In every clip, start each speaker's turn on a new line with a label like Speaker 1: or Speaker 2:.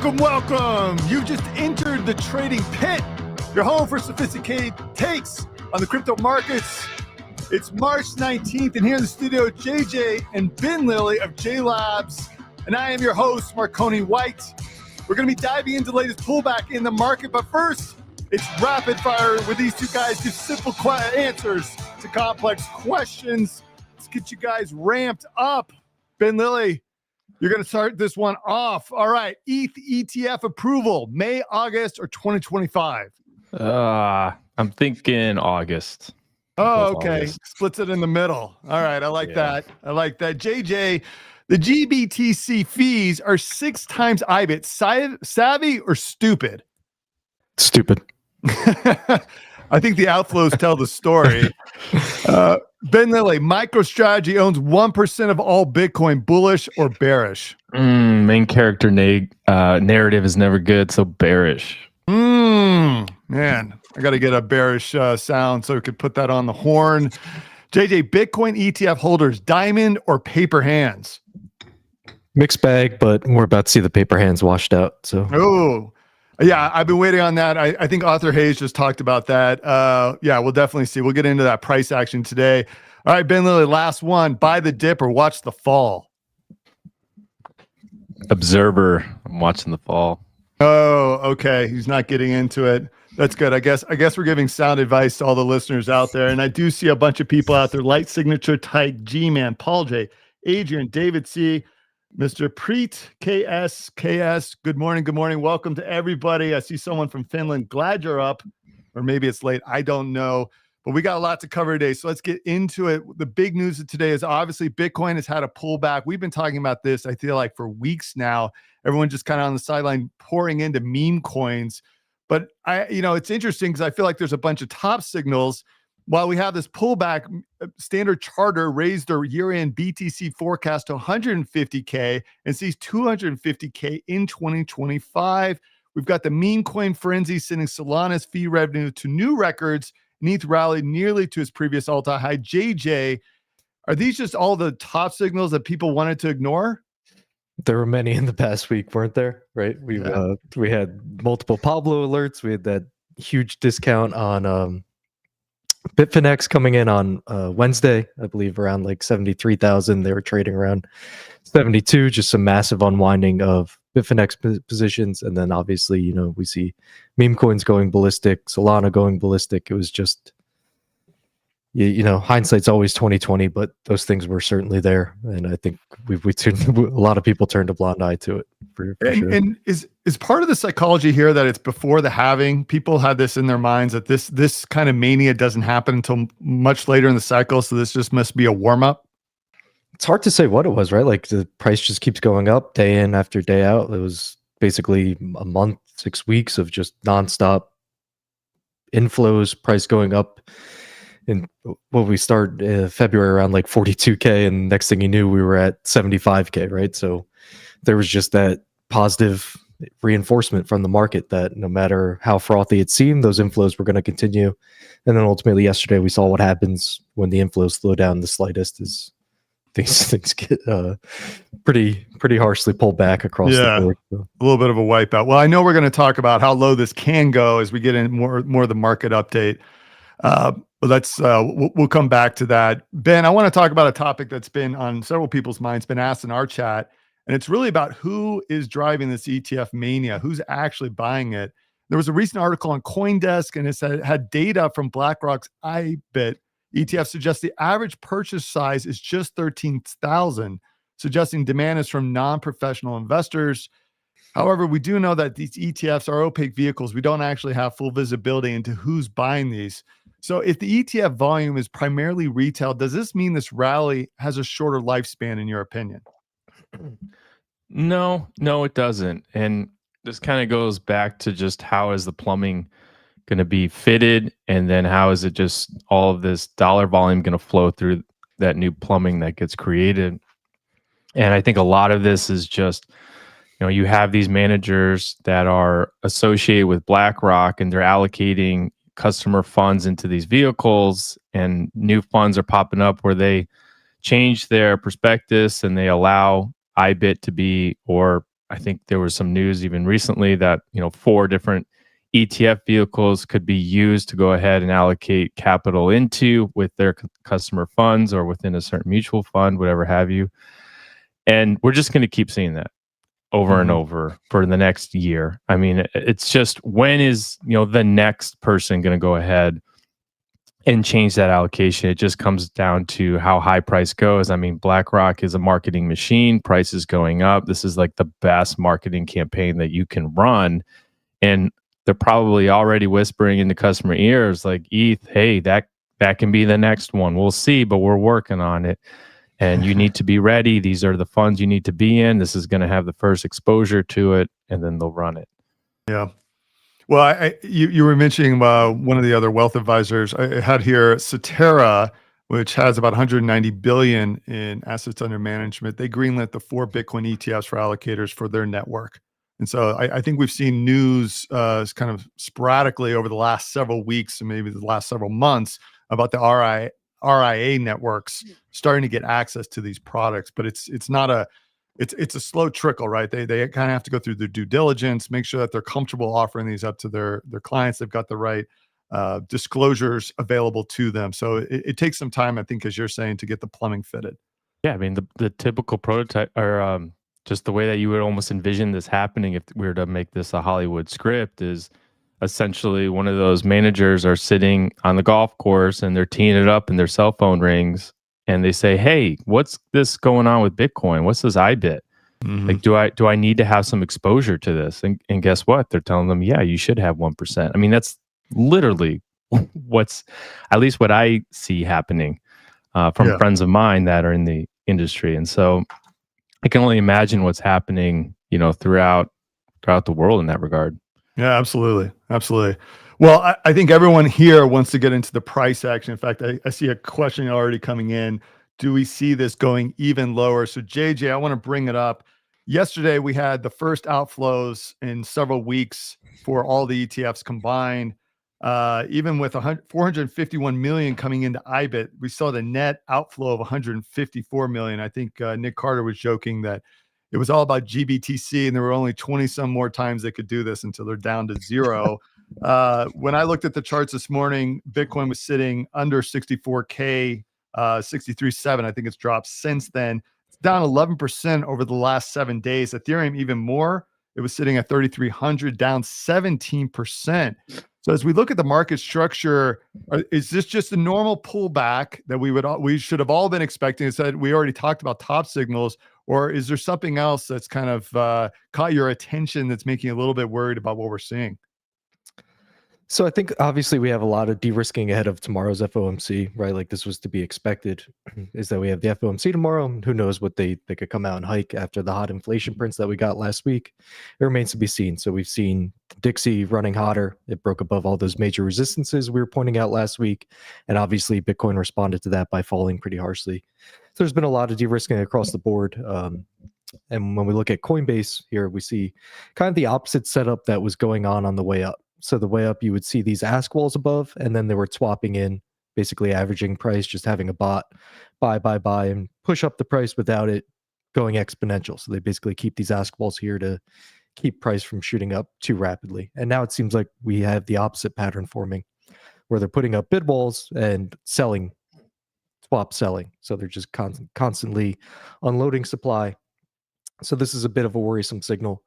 Speaker 1: Welcome, welcome. You just entered the trading pit. Your home for sophisticated takes on the crypto markets. It's March 19th, and here in the studio, JJ and Ben Lilly of J Labs, and I am your host, Marconi White. We're going to be diving into the latest pullback in the market, but first, it's rapid fire where these two guys give simple answers to complex questions. Let's get you guys ramped up. Ben Lilly, you're going to start this one off. All right. ETH ETF approval, May, August, or 2025?
Speaker 2: I'm thinking August.
Speaker 1: Oh, okay.
Speaker 2: August.
Speaker 1: Splits it in the middle. All right. I like that. I like that. JJ, the GBTC fees are 6 times IBIT. Savvy or stupid?
Speaker 3: Stupid.
Speaker 1: I think the outflows tell the story. Ben Lilly, MicroStrategy owns 1% of all Bitcoin. Bullish or bearish?
Speaker 2: Main character narrative is never good, so bearish.
Speaker 1: Man, I got to get a bearish sound so we could put that on the horn. JJ, Bitcoin ETF holders, diamond or paper hands?
Speaker 3: Mixed bag, but we're about to see the paper hands washed out. So,
Speaker 1: oh, yeah, I've been waiting on that. I think Arthur Hayes just talked about that. Yeah, we'll definitely see. We'll get into that price action today. All right, Ben Lilly, last one. Buy the dip or watch the fall?
Speaker 2: Observer. I'm watching the fall.
Speaker 1: Oh, okay. He's not getting into it. That's good. I guess we're giving sound advice to all the listeners out there. And I do see a bunch of people out there. Light Signature, Tyke, G-Man, Paul J, Adrian, David C, Mr. Preet, KS. Good morning. Good morning. Welcome to everybody. I see someone from Finland. Glad you're up. Or maybe it's late. I don't know. But we got a lot to cover today. So let's get into it. The big news of today is obviously Bitcoin has had a pullback. We've been talking about this, I feel like, for weeks now. Everyone just kind of on the sideline pouring into meme coins. But it's interesting because I feel like there's a bunch of top signals. While we have this pullback, Standard Charter raised their year-end BTC forecast to 150K and sees 250K in 2025. We've got the meme coin frenzy sending Solana's fee revenue to new records. ETH rallied nearly to its previous all-time high. JJ, are these just all the top signals that people wanted to ignore?
Speaker 3: There were many in the past week, weren't there? Right? We had multiple Pablo alerts. We had that huge discount on Bitfinex coming in on Wednesday, I believe, around like 73,000. They were trading around 72. Just some massive unwinding of Bitfinex positions, and then obviously, we see meme coins going ballistic, Solana going ballistic. It was just, hindsight's always 2020, but those things were certainly there, and I think a lot of people turned a blind eye to it. For sure.
Speaker 1: And is part of the psychology here that it's before the halving? People had this in their minds that this kind of mania doesn't happen until much later in the cycle, so this just must be a warm up.
Speaker 3: It's hard to say what it was, right? Like the price just keeps going up day in after day out. It was basically a month, 6 weeks of just nonstop inflows, price going up. And we start February around like 42K, and next thing you knew, we were at 75K, right? So there was just that positive reinforcement from the market that no matter how frothy it seemed, those inflows were going to continue. And then ultimately yesterday, we saw what happens when the inflows slow down the slightest is things get pretty harshly pulled back across the board. So.
Speaker 1: A little bit of a wipeout. Well, I know we're going to talk about how low this can go as we get in more of the market update. But we'll come back to that. Ben, I want to talk about a topic that's been on several people's minds, been asked in our chat, and it's really about who is driving this ETF mania, who's actually buying it. There was a recent article on CoinDesk, and it had data from BlackRock's IBIT ETF suggests the average purchase size is just 13,000, suggesting demand is from non-professional investors. However, we do know that these ETFs are opaque vehicles. We don't actually have full visibility into who's buying these. So if the ETF volume is primarily retail, does this mean this rally has a shorter lifespan in your opinion?
Speaker 2: No, it doesn't. And this kind of goes back to just how is the plumbing going to be fitted, and then how is it just all of this dollar volume going to flow through that new plumbing that gets created. And I think a lot of this is just, you have these managers that are associated with BlackRock, and they're allocating customer funds into these vehicles, and new funds are popping up where they change their prospectus and they allow IBIT to be, or I think there was some news even recently that 4 different ETF vehicles could be used to go ahead and allocate capital into with their customer funds or within a certain mutual fund, whatever have you. And we're just going to keep seeing that over and over for the next year. I mean, it's just, when is the next person going to go ahead and change that allocation? It just comes down to how high price goes. I mean, BlackRock is a marketing machine. Price is going up. This is like the best marketing campaign that you can run. And they're probably already whispering into customer ears like, ETH, hey, that can be the next one. We'll see, but we're working on it. And you need to be ready. These are the funds you need to be in. This is going to have the first exposure to it, and then they'll run it.
Speaker 1: Yeah. Well, you were mentioning one of the other wealth advisors. I had here Cetera, which has about 190 billion in assets under management. They greenlit the 4 Bitcoin ETFs for allocators for their network. And so I think we've seen news kind of sporadically over the last several weeks and maybe the last several months about the RIA networks starting to get access to these products, but it's a slow trickle, right? They kind of have to go through their due diligence, make sure that they're comfortable offering these up to their clients. They've got the right disclosures available to them. So it takes some time, I think, as you're saying, to get the plumbing fitted.
Speaker 2: Yeah, I mean, the typical prototype, or just the way that you would almost envision this happening if we were to make this a Hollywood script, is essentially one of those managers are sitting on the golf course and they're teeing it up and their cell phone rings and they say, hey, what's this going on with Bitcoin? What's this IBIT? Like, do I need to have some exposure to this? And guess what? They're telling them, yeah, you should have 1%. I mean, that's literally what's, at least what I see happening from friends of mine that are in the industry. And so I can only imagine what's happening, throughout the world in that regard.
Speaker 1: Yeah, absolutely. Absolutely. Well, I think everyone here wants to get into the price action. In fact, I see a question already coming in. Do we see this going even lower? So JJ, I want to bring it up. Yesterday, we had the first outflows in several weeks for all the ETFs combined. Even with 451 million coming into IBIT, we saw the net outflow of 154 million. I think Nick Carter was joking that it was all about GBTC and there were only 20 some more times they could do this until they're down to zero. When I looked at the charts this morning, Bitcoin was sitting under 64K, 63.7. I think it's dropped since then. It's down 11% over the last 7 days. Ethereum even more. It was sitting at 3,300, down 17%. So as we look at the market structure, is this just a normal pullback that we should have all been expecting? It said we already talked about top signals, or is there something else that's kind of caught your attention that's making you a little bit worried about what we're seeing?
Speaker 3: So I think obviously we have a lot of de-risking ahead of tomorrow's FOMC, right? Like this was to be expected, is that we have the FOMC tomorrow. And who knows what they could come out and hike after the hot inflation prints that we got last week. It remains to be seen. So we've seen Dixie running hotter. It broke above all those major resistances we were pointing out last week. And obviously Bitcoin responded to that by falling pretty harshly. So there's been a lot of de-risking across the board. And when we look at Coinbase here, we see kind of the opposite setup that was going on the way up. So the way up, you would see these ask walls above, and then they were swapping in, basically averaging price, just having a bot buy, and push up the price without it going exponential. So they basically keep these ask walls here to keep price from shooting up too rapidly. And now it seems like we have the opposite pattern forming, where they're putting up bid walls and selling, swap selling. So they're just constantly unloading supply. So this is a bit of a worrisome signal.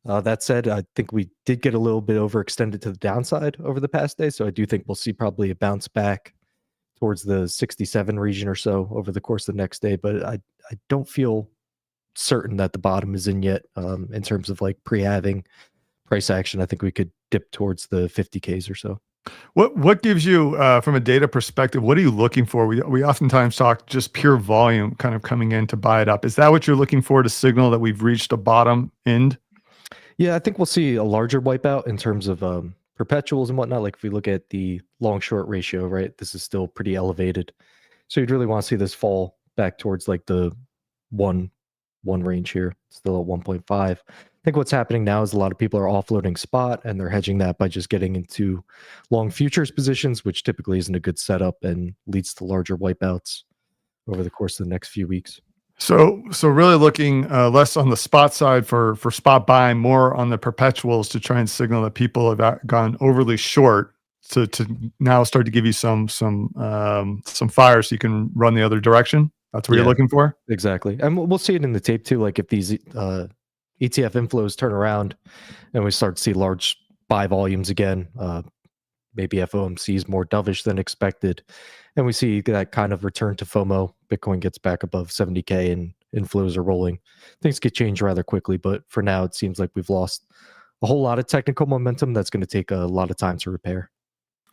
Speaker 3: That said, I think we did get a little bit overextended to the downside over the past day. So I do think we'll see probably a bounce back towards the 67 region or so over the course of the next day. But I don't feel certain that the bottom is in yet in terms of like pre-halving price action. I think we could dip towards the 50Ks or so.
Speaker 1: What gives you, from a data perspective, what are you looking for? We oftentimes talk just pure volume kind of coming in to buy it up. Is that what you're looking for to signal that we've reached a bottom end?
Speaker 3: Yeah, I think we'll see a larger wipeout in terms of perpetuals and whatnot. Like if we look at the long-short ratio, right, this is still pretty elevated. So you'd really want to see this fall back towards like the one range here, still at 1.5. I think what's happening now is a lot of people are offloading spot and they're hedging that by just getting into long futures positions, which typically isn't a good setup and leads to larger wipeouts over the course of the next few weeks.
Speaker 1: So really looking less on the spot side for spot buying, more on the perpetuals to try and signal that people have gone overly short to now start to give you some fire so you can run the other direction. That's what you're
Speaker 3: Yeah,
Speaker 1: looking for.
Speaker 3: exactly. And we'll see it in the tape too. Like if these ETF inflows turn around and we start to see large buy volumes again, maybe FOMC is more dovish than expected, and we see that kind of return to FOMO. Bitcoin gets back above 70K and inflows are rolling. Things could change rather quickly, but for now, it seems like we've lost a whole lot of technical momentum that's going to take a lot of time to repair.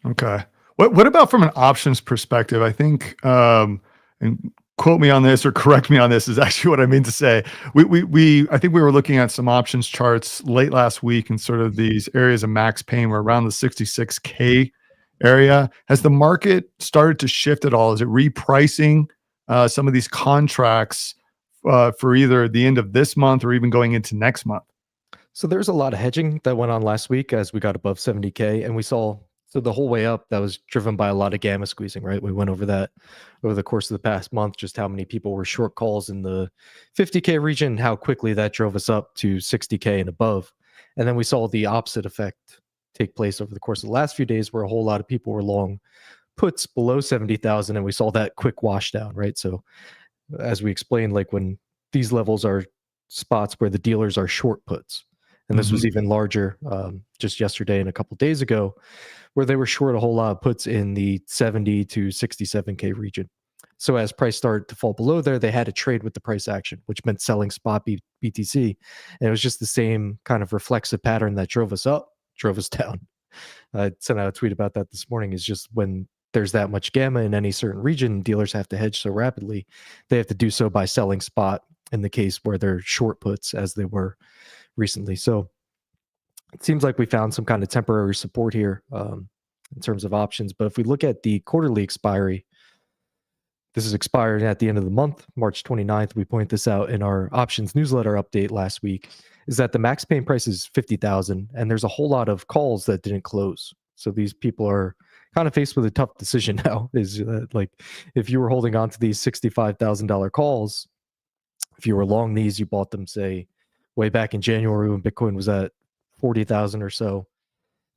Speaker 1: Okay. What about from an options perspective? I think, and quote me on this or correct me on this, is actually what I mean to say. I think we were looking at some options charts late last week and sort of these areas of max pain were around the 66K area. Has the market started to shift at all? Is it repricing some of these contracts for either the end of this month or even going into next month?
Speaker 3: So there's a lot of hedging that went on last week as we got above 70K, and we saw so the whole way up that was driven by a lot of gamma squeezing, right? We went over that over the course of the past month, just how many people were short calls in the 50K region, how quickly that drove us up to 60K and above. And then we saw the opposite effect take place over the course of the last few days where a whole lot of people were long puts below 70,000 and we saw that quick wash down, right? So as we explained, like when these levels are spots where the dealers are short puts, and this was even larger just yesterday and a couple days ago, where they were short a whole lot of puts in the 70 to 67K region. So as price started to fall below there, they had to trade with the price action, which meant selling spot BTC. And it was just the same kind of reflexive pattern that drove us up, drove us down. I sent out a tweet about that this morning. Is just when there's that much gamma in any certain region, dealers have to hedge so rapidly. They have to do so by selling spot in the case where they're short puts as they were recently. So it seems like we found some kind of temporary support here in terms of options. But if we look at the quarterly expiry, this is expiring at the end of the month, March 29th. We point this out in our options newsletter update last week, is that the max paying price is 50,000 and there's a whole lot of calls that didn't close. So these people are kind of faced with a tough decision now. Is like if you were holding on to these $65,000 calls, if you were long these, you bought them, say, way back in January when Bitcoin was at 40,000 or so.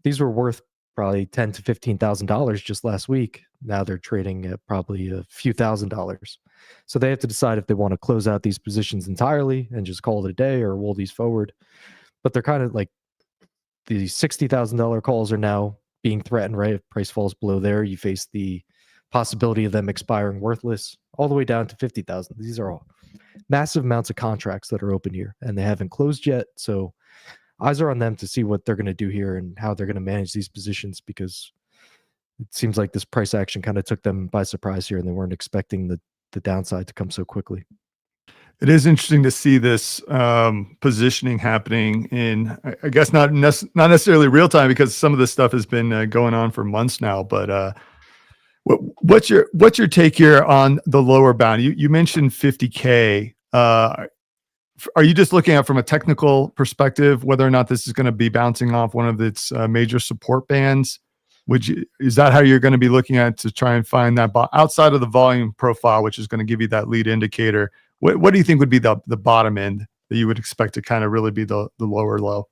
Speaker 3: These were worth probably $10,000 to $15,000 just last week. Now they're trading at probably a few $1,000s. So they have to decide if they want to close out these positions entirely and just call it a day or roll these forward. But they're kind of like the $60,000 calls are now being threatened, right? If price falls below there, you face the possibility of them expiring worthless all the way down to 50,000. These are all massive amounts of contracts that are open here and they haven't closed yet. So eyes are on them to see what they're going to do here and how they're going to manage these positions, because it seems like this price action kind of took them by surprise here and they weren't expecting the downside to come so quickly.
Speaker 1: It is interesting to see this positioning happening in, I guess, not necessarily real time, because some of this stuff has been going on for months now. But what's your take here on the lower bound? You mentioned 50K. Are you just looking at from a technical perspective whether or not this is going to be bouncing off one of its major support bands? Is that how you're going to be looking at to try and find that outside of the volume profile, which is going to give you that lead indicator? What do you think would be the bottom end that you would expect to kind of really be the lower low?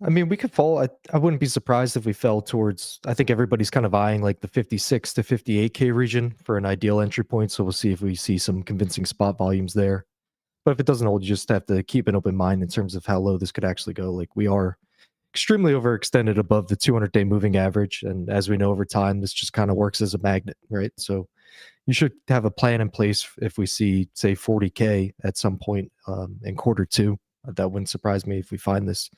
Speaker 3: I mean, we could fall. I wouldn't be surprised if we fell towards, I think everybody's kind of eyeing like the 56 to 58K region for an ideal entry point. So we'll see if we see some convincing spot volumes there. But if it doesn't hold, you just have to keep an open mind in terms of how low this could actually go. Like we are extremely overextended above the 200-day moving average. And as we know over time, this just kind of works as a magnet, right? So you should have a plan in place if we see, say, 40K at some point in Q2. That wouldn't surprise me if we find this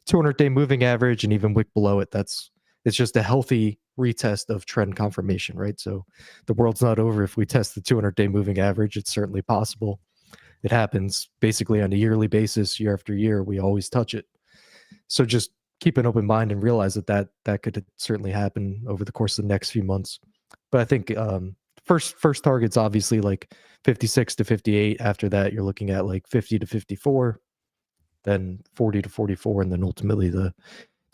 Speaker 3: 200-day moving average and even wick below it. It's just a healthy retest of trend confirmation, right? So the world's not over if we test the 200-day moving average. It's certainly possible. It happens basically on a yearly basis, year after year. We always touch it. So just keep an open mind and realize that could certainly happen over the course of the next few months. But I think first target's obviously like 56 to 58. After that, you're looking at like 50 to 54, then 40 to 44, and then ultimately the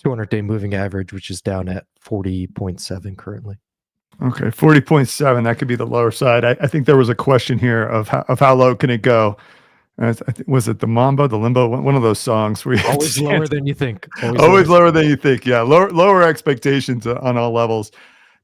Speaker 3: 200-day moving average, which is down at 40.7 currently.
Speaker 1: Okay, 40.7. That could be the lower side. I think there was a question here of how low can it go? Was it the Mamba, the Limbo, one of those songs where you have
Speaker 3: Always
Speaker 1: to
Speaker 3: lower
Speaker 1: chant-
Speaker 3: than you think.
Speaker 1: always lower than you think. Yeah, lower expectations on all levels.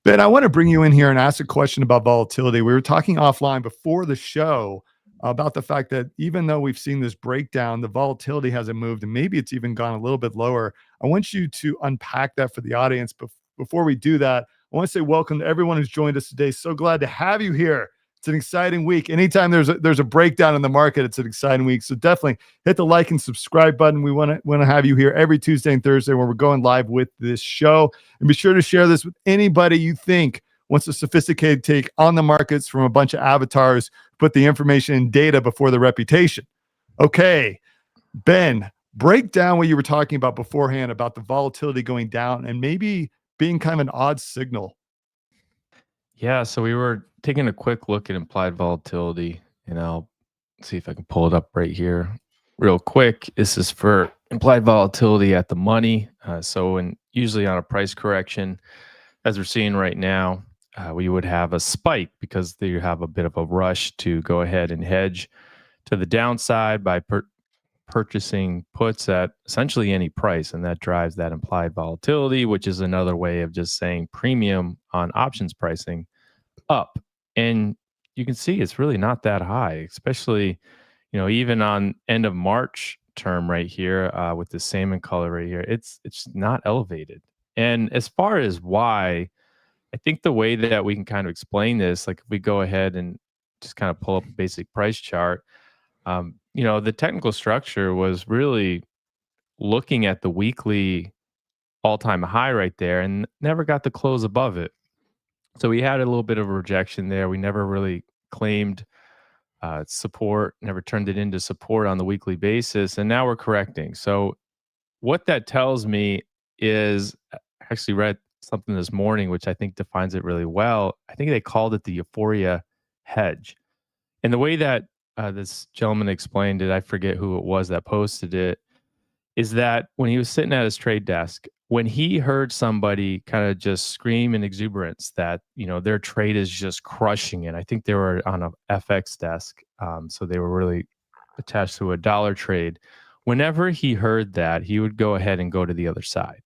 Speaker 1: Ben, I want to bring you in here and ask a question about volatility. We were talking offline before the show about the fact that even though we've seen this breakdown, the volatility hasn't moved, and maybe it's even gone a little bit lower. I want you to unpack that for the audience. Before we do that, I want to say welcome to everyone who's joined us today. So glad to have you here. It's an exciting week. Anytime there's a breakdown in the market, it's an exciting week. So definitely hit the like and subscribe button. We want to have you here every Tuesday and Thursday when we're going live with this show. And be sure to share this with anybody you think wants a sophisticated take on the markets from a bunch of avatars, put the information and data before the reputation. Okay, Ben, break down what you were talking about beforehand about the volatility going down and maybe being kind of an odd signal.
Speaker 2: Yeah, so we were taking a quick look at implied volatility, and I'll see if I can pull it up right here real quick. This is for implied volatility at the money. Usually on a price correction, as we're seeing right now, we would have a spike because you have a bit of a rush to go ahead and hedge to the downside by purchasing puts at essentially any price, and that drives that implied volatility, which is another way of just saying premium on options pricing up. And you can see it's really not that high, especially, even on end of March term right here with the salmon color right here, it's not elevated. And as far as why, I think the way that we can kind of explain this, like if we go ahead and just kind of pull up a basic price chart, the technical structure was really looking at the weekly all-time high right there and never got to close above it. So we had a little bit of a rejection there. We never really claimed support, never turned it into support on the weekly basis, and now we're correcting. So what that tells me is, I actually read something this morning, which I think defines it really well. I think they called it the Euphoria hedge. And the way that this gentleman explained it, I forget who it was that posted it, is that when he was sitting at his trade desk, when he heard somebody kind of just scream in exuberance that, their trade is just crushing it. I think they were on a FX desk. So they were really attached to a dollar trade. Whenever he heard that, he would go ahead and go to the other side.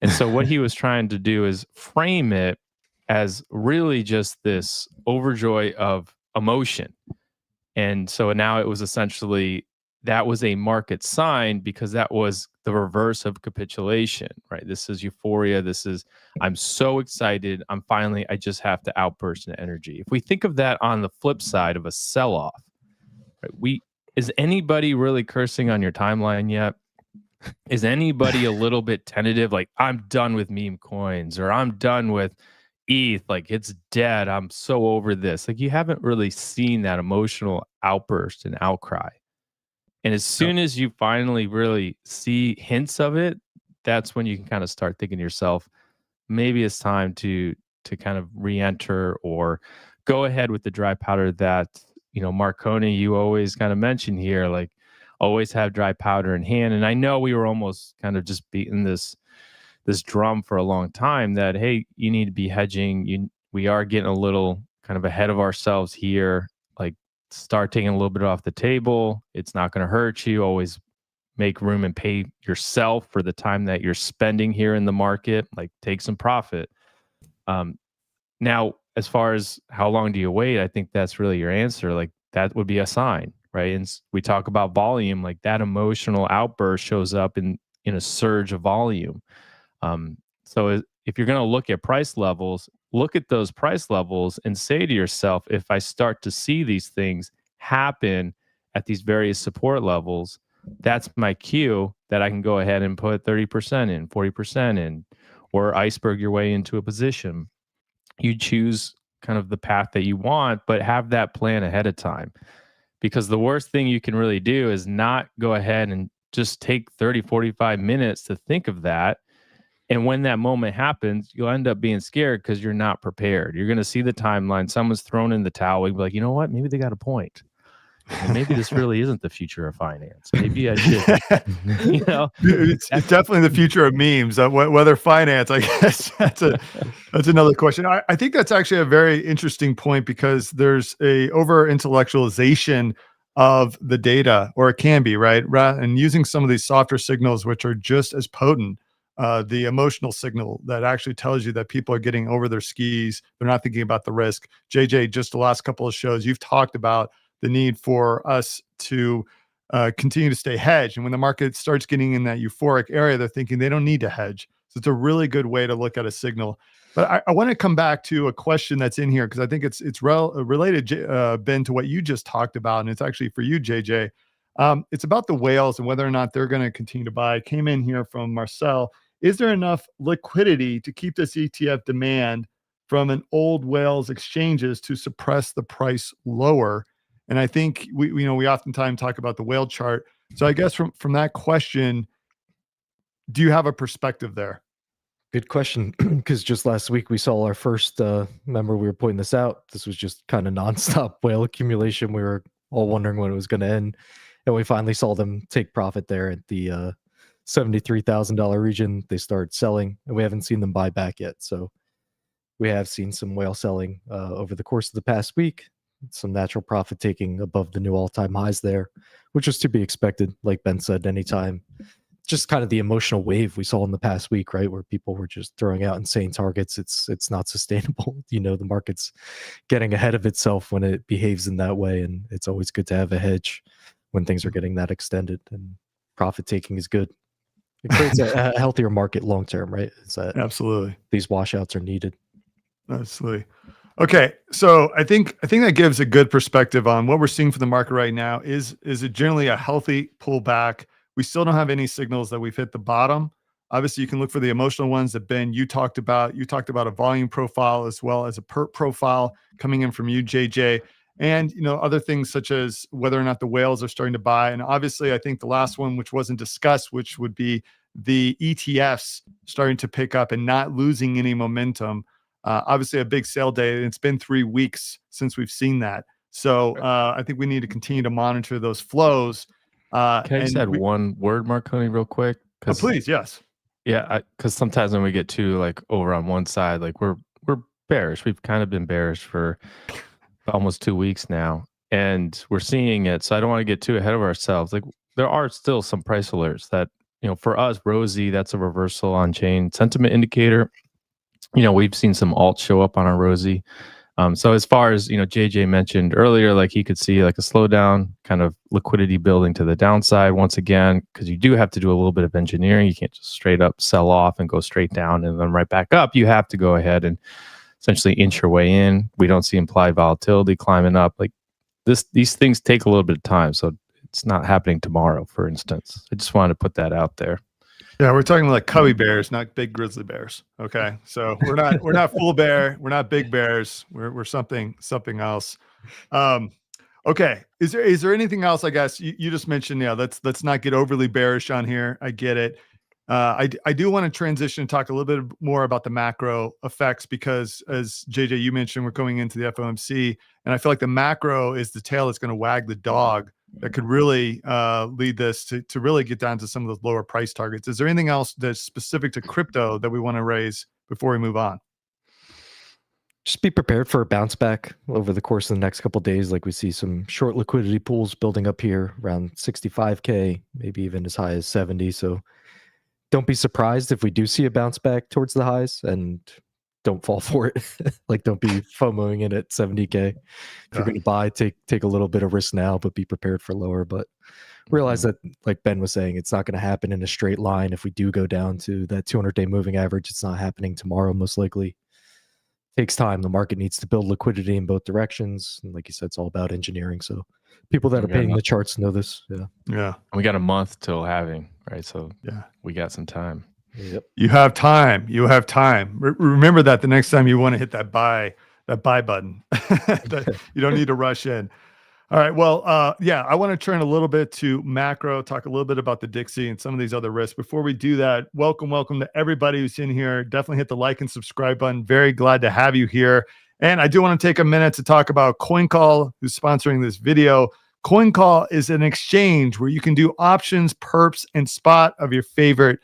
Speaker 2: And so what he was trying to do is frame it as really just this overjoy of emotion. And so now it was essentially, that was a market sign because that was the reverse of capitulation, right? This is euphoria. This is, I'm so excited. I just have to outburst in energy. If we think of that on the flip side of a sell-off, right? Is anybody really cursing on your timeline yet? Is anybody a little bit tentative? Like, I'm done with meme coins, or I'm done with ETH, like it's dead. I'm so over this. Like, you haven't really seen that emotional outburst and outcry. And as soon as you finally really see hints of it, that's when you can kind of start thinking to yourself, maybe it's time to kind of re-enter or go ahead with the dry powder that, Marconi, you always kind of mention here, like always have dry powder in hand. And I know we were almost kind of just beating this drum for a long time that, hey, you need to be hedging. We are getting a little kind of ahead of ourselves here. Like, start taking a little bit off the table. It's not going to hurt you. Always make room and pay yourself for the time that you're spending here in the market. Like, take some profit. Now, as far as how long do you wait, I think that's really your answer. Like, that would be a sign, right? And we talk about volume, like that emotional outburst shows up in a surge of volume. So if you're going to look at price levels, look at those price levels and say to yourself, if I start to see these things happen at these various support levels, that's my cue that I can go ahead and put 30% in, 40% in, or iceberg your way into a position. You choose kind of the path that you want, but have that plan ahead of time. Because the worst thing you can really do is not go ahead and just take 30, 45 minutes to think of that. And when that moment happens, you'll end up being scared because you're not prepared. You're going to see the timeline. Someone's thrown in the towel. You'll be like, you know what? Maybe they got a point. well, maybe this really isn't the future of finance. Maybe I should, you know,
Speaker 1: it's definitely the future of memes. Whether finance, I guess that's another question. I think that's actually a very interesting point because there's a over intellectualization of the data, or it can be, right? And using some of these softer signals, which are just as potent, the emotional signal that actually tells you that people are getting over their skis. They're not thinking about the risk. JJ, just the last couple of shows, you've talked about the need for us to continue to stay hedged. And when the market starts getting in that euphoric area, they're thinking they don't need to hedge. So it's a really good way to look at a signal. But I want to come back to a question that's in here because I think it's related, Ben, to what you just talked about. And it's actually for you, JJ. It's about the whales and whether or not they're going to continue to buy. It came in here from Marcel. Is there enough liquidity to keep this ETF demand from an old whales exchanges to suppress the price lower? And I think we oftentimes talk about the whale chart. So I guess from that question, do you have a perspective there?
Speaker 3: Good question, because just last week we saw our first, remember we were pointing this out, this was just kind of nonstop whale accumulation. We were all wondering when it was going to end. And we finally saw them take profit there at the $73,000 region. They started selling, and we haven't seen them buy back yet. So we have seen some whale selling over the course of the past week. Some natural profit taking above the new all-time highs there, which was to be expected. Like Ben said, anytime, just kind of the emotional wave we saw in the past week, right, where people were just throwing out insane targets. It's not sustainable. The market's getting ahead of itself when it behaves in that way, and it's always good to have a hedge when things are getting that extended. And profit taking is good. It creates a healthier market long term, right? Is that
Speaker 1: absolutely
Speaker 3: these washouts are needed.
Speaker 1: Absolutely. Okay, so I think that gives a good perspective on what we're seeing for the market right now. Is it generally a healthy pullback? We still don't have any signals that we've hit the bottom. Obviously, you can look for the emotional ones that Ben, you talked about. You talked about a volume profile as well as a perp profile coming in from you, JJ, and other things such as whether or not the whales are starting to buy. And obviously, I think the last one, which wasn't discussed, which would be the ETFs starting to pick up and not losing any momentum. Obviously, a big sale day, and it's been 3 weeks since we've seen that. So I think we need to continue to monitor those flows.
Speaker 2: Can I just add one word, Marconi, real quick?
Speaker 1: Please, yes.
Speaker 2: Yeah, because sometimes when we get too over on one side, we're bearish. We've kind of been bearish for almost 2 weeks now, and we're seeing it. So I don't want to get too ahead of ourselves. There are still some price alerts that for us, Rosie, that's a reversal on chain sentiment indicator. We've seen some alts show up on our Rosie. So as far as, JJ mentioned earlier, he could see a slowdown, kind of liquidity building to the downside once again, because you do have to do a little bit of engineering. You can't just straight up sell off and go straight down and then right back up. You have to go ahead and essentially inch your way in. We don't see implied volatility climbing up. These things take a little bit of time. So it's not happening tomorrow, for instance. I just wanted to put that out there.
Speaker 1: Yeah, we're talking like cubby bears, not big grizzly bears. Okay, so we're not full bear, we're not big bears, we're something else. Okay, is there anything else? I guess you just mentioned, let's not get overly bearish on here. I get it. I do want to transition and talk a little bit more about the macro effects because, as JJ you mentioned, we're going into the FOMC, and I feel like the macro is the tail that's going to wag the dog. That could really lead this to really get down to some of those lower price targets. Is there anything else that's specific to crypto that we want to raise before we move on?
Speaker 3: Just be prepared for a bounce back over the course of the next couple of days. We see some short liquidity pools building up here around 65K, maybe even as high as 70. So don't be surprised if we do see a bounce back towards the highs, and don't fall for it. Don't be FOMOing in at 70K. If you're going to buy, take a little bit of risk now, but be prepared for lower. But realize that, like Ben was saying, it's not going to happen in a straight line. If we do go down to that 200-day moving average, it's not happening tomorrow, most likely. It takes time. The market needs to build liquidity in both directions. And like you said, it's all about engineering. So people that are paying the charts know this.
Speaker 1: Yeah.
Speaker 2: We got a month till halving, right? So we got some time.
Speaker 3: Yep.
Speaker 1: You have time. Remember that the next time you want to hit that buy button, you don't need to rush in. All right. Well, I want to turn a little bit to macro, talk a little bit about the Dixie and some of these other risks. Before we do that, welcome to everybody who's in here. Definitely hit the like and subscribe button. Very glad to have you here. And I do want to take a minute to talk about CoinCall, who's sponsoring this video. CoinCall is an exchange where you can do options, perps, and spot of your favorite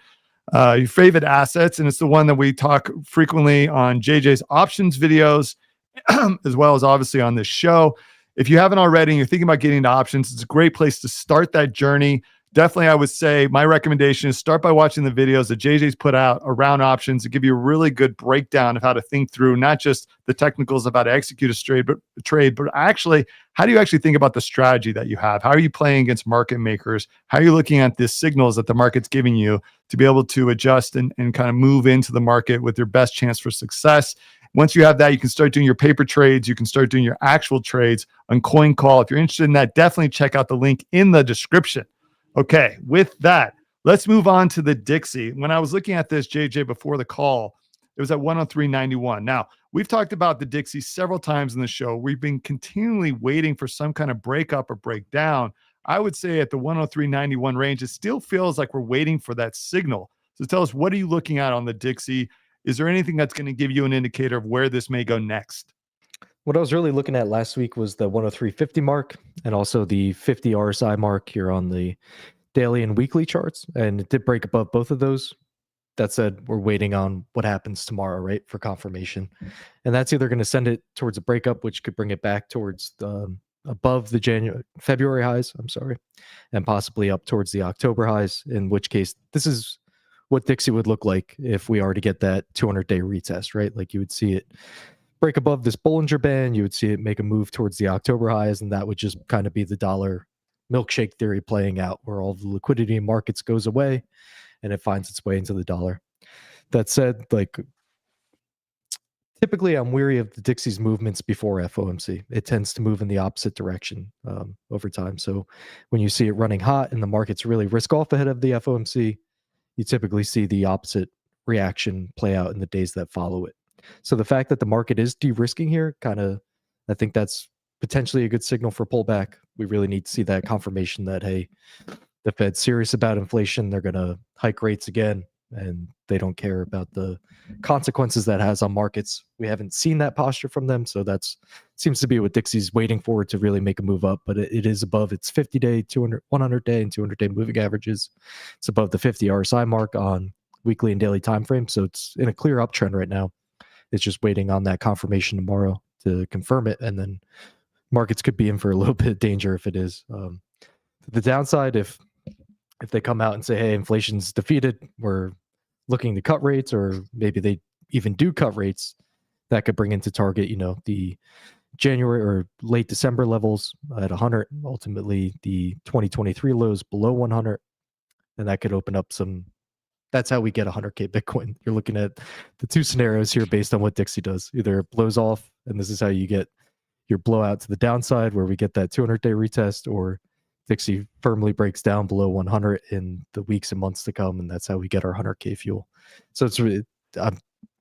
Speaker 1: assets. And it's the one that we talk frequently on JJ's options videos, as well as obviously on this show. If you haven't already and you're thinking about getting into options, it's a great place to start that journey. Definitely, I would say my recommendation is start by watching the videos that JJ's put out around options to give you a really good breakdown of how to think through not just the technicals of how to execute a trade, but actually, how do you actually think about the strategy that you have? How are you playing against market makers? How are you looking at the signals that the market's giving you to be able to adjust and kind of move into the market with your best chance for success? Once you have that, you can start doing your paper trades. You can start doing your actual trades on CoinCall. If you're interested in that, definitely check out the link in the description. Okay, with that, let's move on to the Dixie. When I was looking at this, JJ, before the call, it was at 103.91. Now, we've talked about the Dixie several times in the show. We've been continually waiting for some kind of breakup or breakdown. I would say at the 103.91 range, it still feels like we're waiting for that signal. So tell us, what are you looking at on the Dixie? Is there anything that's going to give you an indicator of where this may go next?
Speaker 3: What I was really looking at last week was the 103.50 mark and also the 50 RSI mark here on the daily and weekly charts. And it did break above both of those. That said, we're waiting on what happens tomorrow, right, for confirmation. And that's either going to send it towards a breakup, which could bring it back towards the above the February highs, and possibly up towards the October highs, in which case this is what Dixie would look like if we are to get that 200-day retest, right? Like you would see it break above this Bollinger Band, you would see it make a move towards the October highs, and that would just kind of be the dollar milkshake theory playing out, where all the liquidity in markets goes away and it finds its way into the dollar. That said, like typically I'm weary of the Dixie's movements before FOMC. It tends to move in the opposite direction over time. So when you see it running hot and the markets really risk off ahead of the FOMC, you typically see the opposite reaction play out in the days that follow it. So the fact that the market is de-risking here, I think that's potentially a good signal for pullback. We really need to see that confirmation that, hey, the Fed's serious about inflation. They're going to hike rates again, and they don't care about the consequences that has on markets. We haven't seen that posture from them, so that seems to be what Dixie's waiting for to really make a move up. But it is above its 50-day, 100-day, and 200-day moving averages. It's above the 50 RSI mark on weekly and daily time frame, so it's in a clear uptrend right now. It's just waiting on that confirmation tomorrow to confirm it, and then markets could be in for a little bit of danger if it is. The downside, if they come out and say, hey, inflation's defeated, we're looking to cut rates, or maybe they even do cut rates, that could bring into target, the January or late December levels at 100, ultimately the 2023 lows below 100, and that could open up some. That's how we get 100K Bitcoin. You're looking at the two scenarios here based on what Dixie does. Either it blows off, and this is how you get your blowout to the downside, where we get that 200-day retest, or Dixie firmly breaks down below 100 in the weeks and months to come, and that's how we get our 100K fuel. So it's really, I'm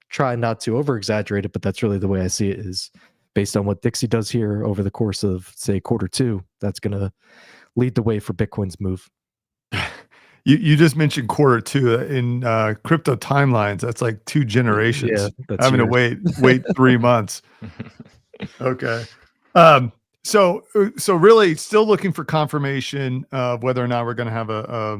Speaker 3: trying not to over-exaggerate it, but that's really the way I see it, is based on what Dixie does here over the course of, say, quarter two, that's going to lead the way for Bitcoin's move.
Speaker 1: You just mentioned quarter two in crypto timelines. That's like 2 generations.
Speaker 3: Yeah,
Speaker 1: having to wait 3 months. Okay. So really still looking for confirmation of whether or not we're going to have a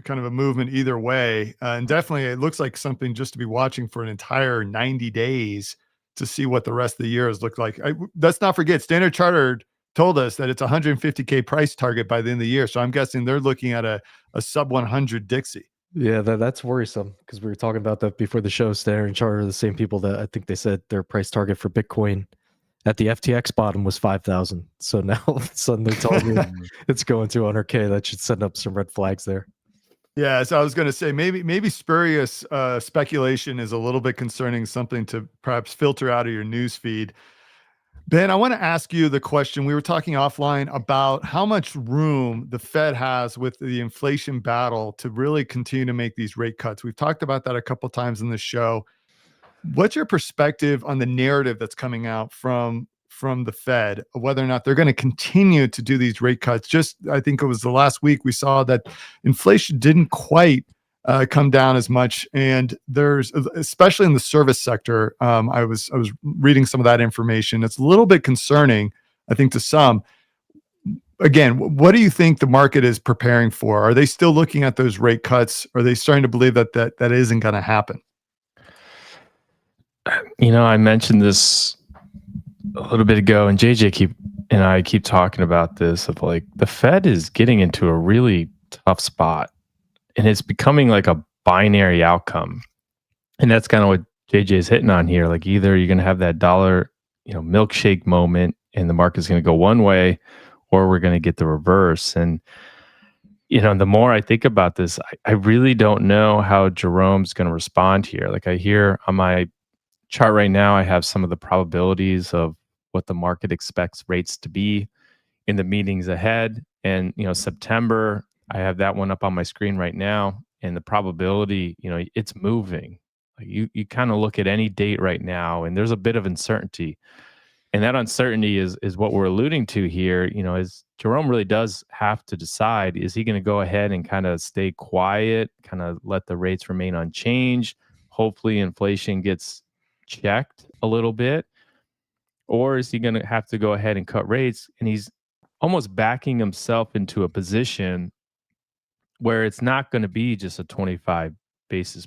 Speaker 1: kind of a movement either way. And definitely it looks like something just to be watching for an entire 90 days to see what the rest of the year has looked like. Let's not forget, Standard Chartered told us that it's a 150K price target by the end of the year. So I'm guessing they're looking at a sub 100 Dixie.
Speaker 3: Yeah, that's worrisome, because we were talking about that before the show. Standard Chartered are the same people that I think they said their price target for Bitcoin at the FTX bottom was 5,000. So now all of a sudden they're telling me it's going to 100K. That should send up some red flags there.
Speaker 1: Yeah, so I was going to say maybe spurious speculation is a little bit concerning, something to perhaps filter out of your news feed. Ben, I want to ask you the question. We were talking offline about how much room the Fed has with the inflation battle to really continue to make these rate cuts. We've talked about that a couple of times in the show. What's your perspective on the narrative that's coming out from the Fed, whether or not they're going to continue to do these rate cuts? Just, I think it was the last week we saw that inflation didn't quite come down as much, and there's, especially in the service sector, I was reading some of that information. It's a little bit concerning, I think, to some. again, what do you think the market is preparing for? Are they still looking at those rate cuts? Are they starting to believe that isn't going to happen?
Speaker 2: I mentioned this a little bit ago, and JJ and I keep talking about this of like the Fed is getting into a really tough spot, and it's becoming like a binary outcome. And that's kind of what JJ is hitting on here. Like either you're going to have that dollar, milkshake moment, and the market's going to go one way, or we're going to get the reverse. And the more I think about this, I really don't know how Jerome's going to respond here. Like I hear on my chart right now, I have some of the probabilities of what the market expects rates to be in the meetings ahead. And, September, I have that one up on my screen right now. And the probability, it's moving. Like you kind of look at any date right now, and there's a bit of uncertainty. And that uncertainty is what we're alluding to here. Is Jerome really does have to decide, is he going to go ahead and kind of stay quiet, kind of let the rates remain unchanged? Hopefully inflation gets checked a little bit. Or is he going to have to go ahead and cut rates? And he's almost backing himself into a position where it's not going to be just a 25 basis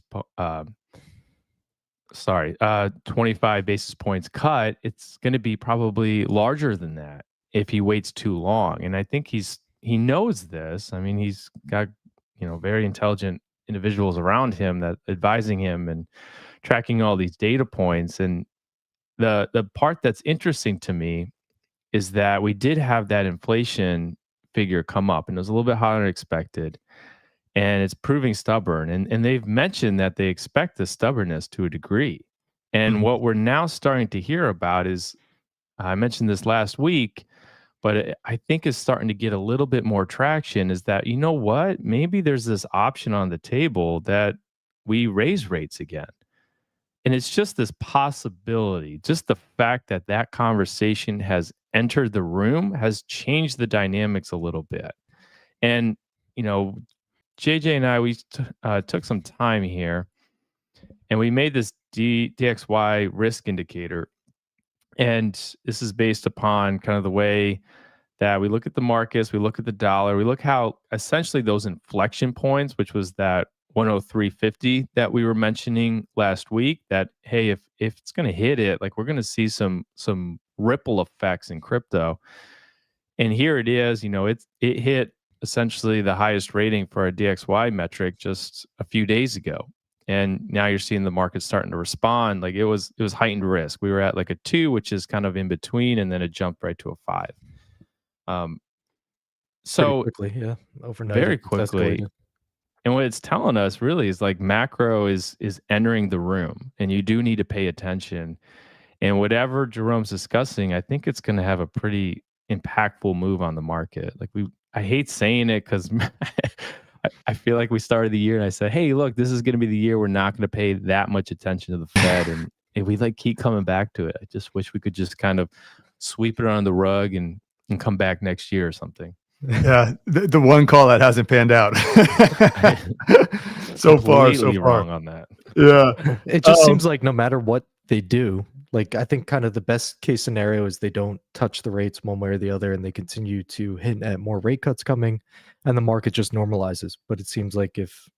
Speaker 2: 25 basis points cut. It's going to be probably larger than that if he waits too long. And I think he knows this. I mean, he's got, very intelligent individuals around him that advising him and tracking all these data points. And the part that's interesting to me is that we did have that inflation figure come up, and it was a little bit higher than expected. And it's proving stubborn. And they've mentioned that they expect the stubbornness to a degree. And what we're now starting to hear about is, I mentioned this last week, but I think is starting to get a little bit more traction, is that, what? Maybe there's this option on the table that we raise rates again. And it's just this possibility, just the fact that that conversation has entered the room has changed the dynamics a little bit. And, JJ and I, we took some time here, and we made this DXY risk indicator. And this is based upon kind of the way that we look at the markets, we look at the dollar, we look how essentially those inflection points, which was that 103.50 that we were mentioning last week, that, hey, if it's going to hit it, like we're going to see some ripple effects in crypto. And here it is, it hit essentially the highest rating for a DXY metric just a few days ago. And now you're seeing the market starting to respond. Like it was heightened risk. We were at like a 2, which is kind of in between, and then it jumped right to a 5. So
Speaker 3: pretty quickly, yeah, overnight,
Speaker 2: very quickly. And what it's telling us really is like macro is entering the room, and you do need to pay attention. And whatever Jerome's discussing, I think it's going to have a pretty impactful move on the market. Like I hate saying it because I feel like we started the year and I said, hey, look, this is going to be the year we're not going to pay that much attention to the Fed. And we like keep coming back to it. I just wish we could just kind of sweep it on the rug and come back next year or something.
Speaker 1: Yeah, the one call that hasn't panned out so far
Speaker 2: wrong on that.
Speaker 1: Yeah,
Speaker 3: it just seems like no matter what they do, like I think kind of the best case scenario is they don't touch the rates one way or the other, and they continue to hint at more rate cuts coming, and the market just normalizes. But it seems like if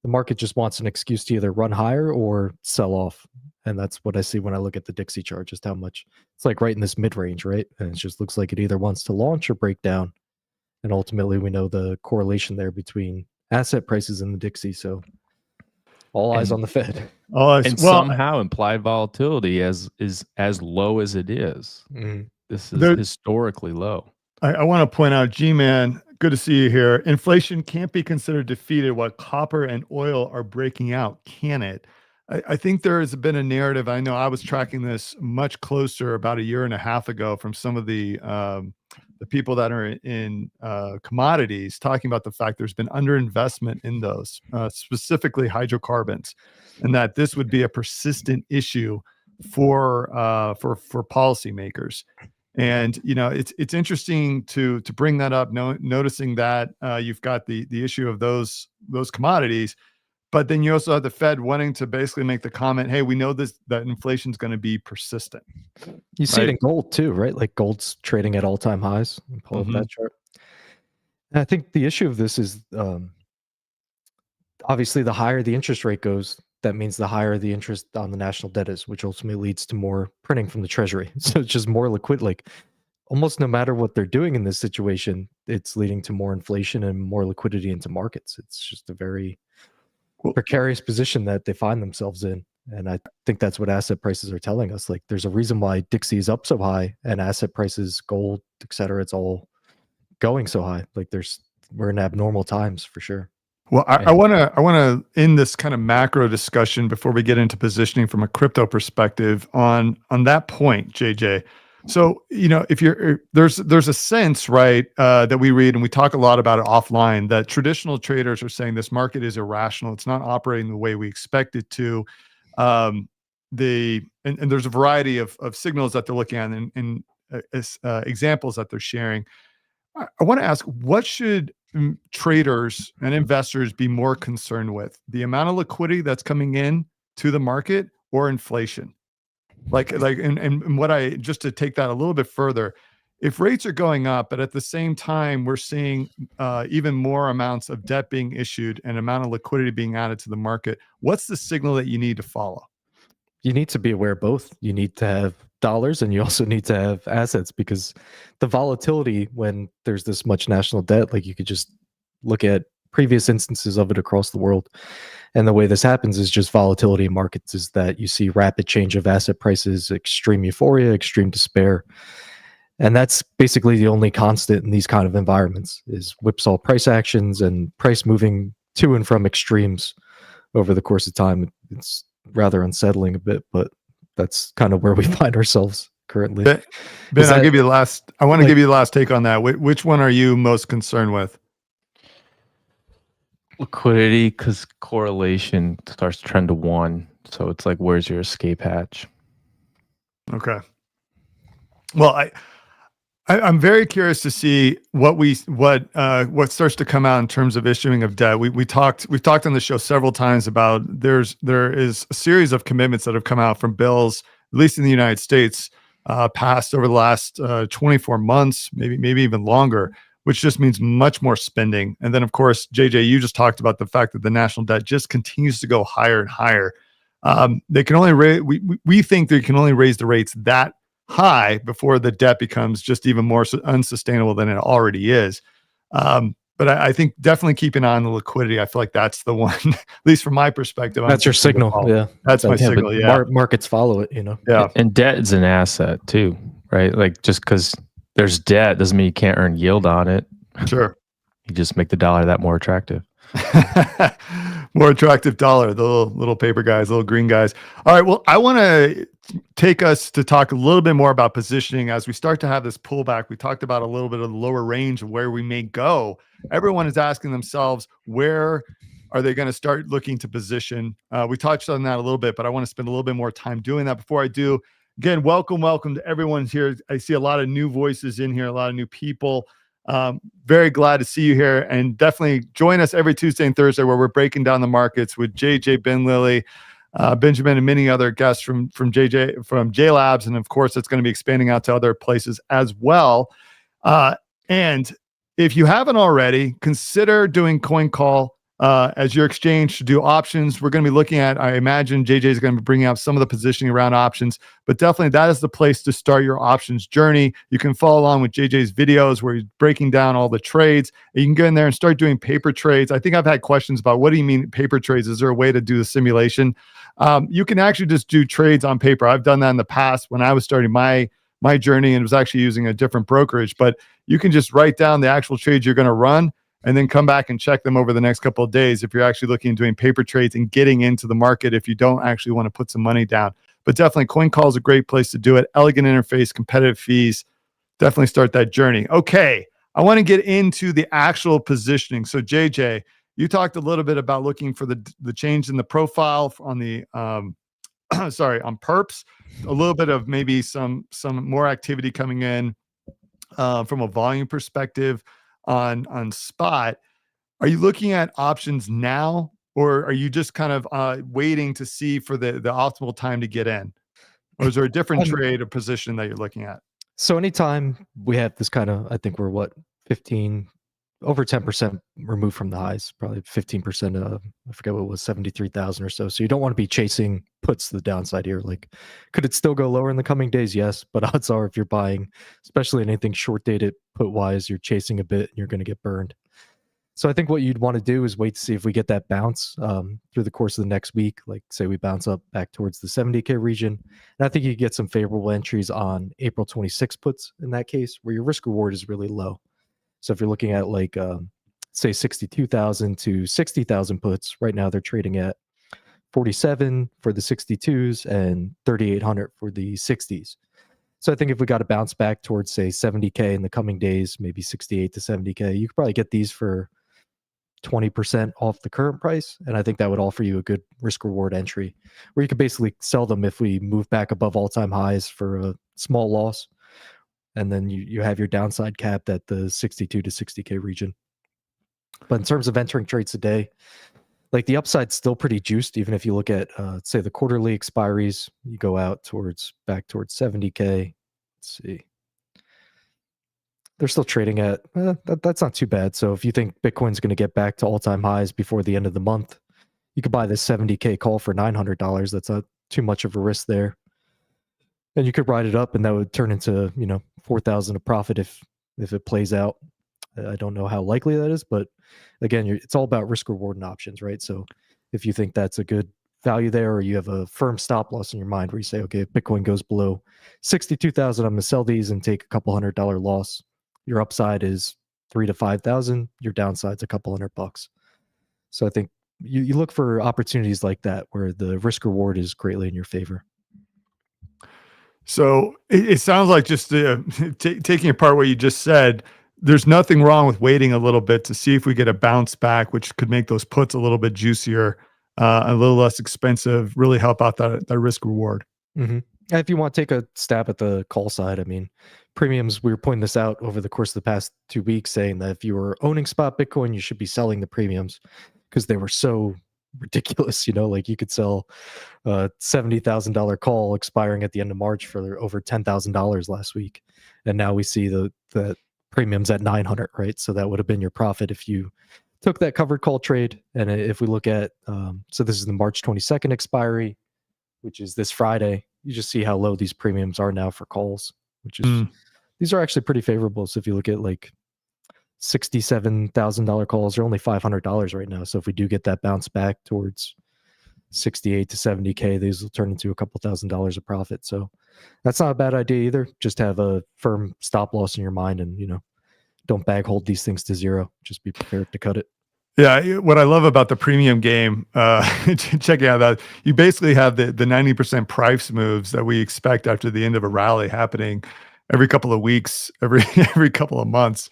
Speaker 3: the market just wants an excuse to either run higher or sell off, and that's what I see when I look at the Dixie chart, just how much it's like right in this mid range, right? And it just looks like it either wants to launch or break down. And ultimately, we know the correlation there between asset prices and the Dixie. So all eyes on the Fed.
Speaker 2: Somehow implied volatility is as low as it is. This is historically low.
Speaker 1: I want to point out, G-Man, good to see you here. Inflation can't be considered defeated while copper and oil are breaking out, can it? I think there has been a narrative. I know I was tracking this much closer about a year and a half ago from some of the people that are in commodities, talking about the fact there's been underinvestment in those, specifically hydrocarbons, and that this would be a persistent issue for policymakers. And it's interesting to bring that up, noticing that you've got the issue of those commodities, but then you also have the Fed wanting to basically make the comment, hey, we know that inflation is going to be persistent.
Speaker 3: You see
Speaker 1: right?
Speaker 3: it in gold too, right? Like gold's trading at all-time highs. Pull up that chart. And I think the issue of this is obviously the higher the interest rate goes, that means the higher the interest on the national debt is, which ultimately leads to more printing from the treasury. So it's just more liquid. Like almost no matter what they're doing in this situation, it's leading to more inflation and more liquidity into markets. It's just a very precarious position that they find themselves in. And I think that's what asset prices are telling us. Like there's a reason why Dixie is up so high and asset prices, gold, et cetera, it's all going so high. Like we're in abnormal times for sure.
Speaker 1: Well, I want to end this kind of macro discussion before we get into positioning from a crypto perspective on that point, JJ. So, if there's a sense, right, that we read and we talk a lot about it offline, that traditional traders are saying this market is irrational. It's not operating the way we expect it to. And there's a variety of signals that they're looking at and examples that they're sharing. I want to ask, what should traders and investors be more concerned with? The amount of liquidity that's coming in to the market or inflation? And what just to take that a little bit further, if rates are going up, but at the same time, we're seeing even more amounts of debt being issued and amount of liquidity being added to the market, what's the signal that you need to follow?
Speaker 3: You need to be aware of both. You need to have dollars and you also need to have assets, because the volatility when there's this much national debt, like you could just look at previous instances of it across the world. And the way this happens is just volatility in markets is that you see rapid change of asset prices, extreme euphoria, extreme despair. And that's basically the only constant in these kind of environments is whipsaw price actions and price moving to and from extremes over the course of time. It's rather unsettling a bit, but that's kind of where we find ourselves currently.
Speaker 1: Ben, I'll give you the last. I want to give you the last take on that. Which one are you most concerned with?
Speaker 2: Liquidity, because correlation starts to trend to 1. So it's like, where's your escape hatch?
Speaker 1: Okay. Well, I'm very curious to see what starts to come out in terms of issuing of debt. We've talked on the show several times about there is a series of commitments that have come out from bills, at least in the United States, passed over the last 24 months, maybe even longer, which just means much more spending. And then, of course, JJ, you just talked about the fact that the national debt just continues to go higher and higher. They can only we think they can only raise the rates that high before the debt becomes just even more unsustainable than it already is. But I think definitely keep an eye on the liquidity. I feel like that's the one, at least from my perspective.
Speaker 3: That's your signal. Yeah.
Speaker 1: That's my signal. Yeah.
Speaker 3: Markets follow it,
Speaker 1: Yeah.
Speaker 2: And debt is an asset too, right? Like just because there's debt doesn't mean you can't earn yield on it.
Speaker 1: Sure.
Speaker 2: You just make the dollar that more attractive.
Speaker 1: More attractive dollar, the little paper guys, little green guys. All right. Well, I want to take us to talk a little bit more about positioning as we start to have this pullback. We talked about a little bit of the lower range of where we may go. Everyone is asking themselves, where are they going to start looking to position? We touched on that a little bit, but I want to spend a little bit more time doing that. Before I do, again, welcome to everyone here. I see a lot of new voices in here, a lot of new people. Very glad to see you here, and definitely join us every Tuesday and Thursday where we're breaking down the markets with JJ, Ben Lilly, Benjamin, and many other guests from J Labs, and of course it's going to be expanding out to other places as well. And if you haven't already, consider doing CoinCall as your exchange to do options. We're going to be looking at, I imagine JJ is going to be bringing up some of the positioning around options, but definitely that is the place to start your options journey. You can follow along with JJ's videos where he's breaking down all the trades. You can go in there and start doing paper trades. I think I've had questions about, what do you mean paper trades? Is there a way to do the simulation? You can actually just do trades on paper. I've done that in the past when I was starting my journey and was actually using a different brokerage, but you can just write down the actual trades you're going to run and then come back and check them over the next couple of days if you're actually looking at doing paper trades and getting into the market if you don't actually want to put some money down. But definitely CoinCall is a great place to do it. Elegant interface, competitive fees. Definitely start that journey. Okay, I want to get into the actual positioning. So JJ, you talked a little bit about looking for the change in the profile on the on Perps, a little bit of maybe some more activity coming in from a volume perspective on spot. Are you looking at options now or are you just kind of waiting to see for the optimal time to get in? Or is there a different trade or position that you're looking at?
Speaker 3: So anytime we have this kind of, I think we're what, 15, over 10% removed from the highs, probably 15%. I forget what it was, 73,000 or so. So you don't want to be chasing puts to the downside here. Like, could it still go lower in the coming days? Yes, but odds are if you're buying, especially anything short dated put wise, you're chasing a bit and you're going to get burned. So I think what you'd want to do is wait to see if we get that bounce through the course of the next week. Like, say we bounce up back towards the 70K region. And I think you could get some favorable entries on April 26 puts in that case, where your risk reward is really low. So if you're looking at like, say 62,000 to 60,000 puts, right now they're trading at 47 for the 62s and 3,800 for the 60s. So I think if we got to bounce back towards, say, 70K in the coming days, maybe 68 to 70K, you could probably get these for 20% off the current price. And I think that would offer you a good risk reward entry where you could basically sell them if we move back above all-time highs for a small loss. And then you have your downside capped at the 62 to 60K region. But in terms of entering trades today, like the upside's still pretty juiced. Even if you look at, say, the quarterly expiries, you go out back towards 70K. Let's see. They're still trading at, that's not too bad. So if you think Bitcoin's going to get back to all-time highs before the end of the month, you could buy this 70K call for $900. That's not too much of a risk there. And you could ride it up and that would turn into, 4,000 of profit if it plays out. I don't know how likely that is, but again, it's all about risk reward and options, right? So if you think that's a good value there, or you have a firm stop loss in your mind where you say, okay, if Bitcoin goes below 62,000, I'm going to sell these and take a couple $100 loss. Your upside is 3,000 to 5,000. Your downside's a couple $100. So I think you look for opportunities like that where the risk reward is greatly in your favor.
Speaker 1: So it sounds like just taking apart what you just said, there's nothing wrong with waiting a little bit to see if we get a bounce back, which could make those puts a little bit juicier, a little less expensive, really help out that risk reward.
Speaker 3: Mm-hmm. If you want to take a stab at the call side, I mean, premiums, we were pointing this out over the course of the past 2 weeks, saying that if you were owning spot Bitcoin, you should be selling the premiums because they were so ridiculous. Like you could sell a $70,000 call expiring at the end of March for over $10,000 last week. And now we see the premiums at 900, right? So that would have been your profit if you took that covered call trade. And if we look at, so this is the March 22nd expiry, which is this Friday. You just see how low these premiums are now for calls, which is, these are actually pretty favorable. So if you look at like $67,000 calls, they're only $500 right now. So if we do get that bounce back towards 68 to 70K, these will turn into a couple $1,000s of profit. So that's not a bad idea either. Just have a firm stop loss in your mind and, don't bag hold these things to zero. Just be prepared to cut it.
Speaker 1: Yeah, what I love about the premium game, checking out that you basically have the 90% price moves that we expect after the end of a rally happening every couple of weeks, every couple of months.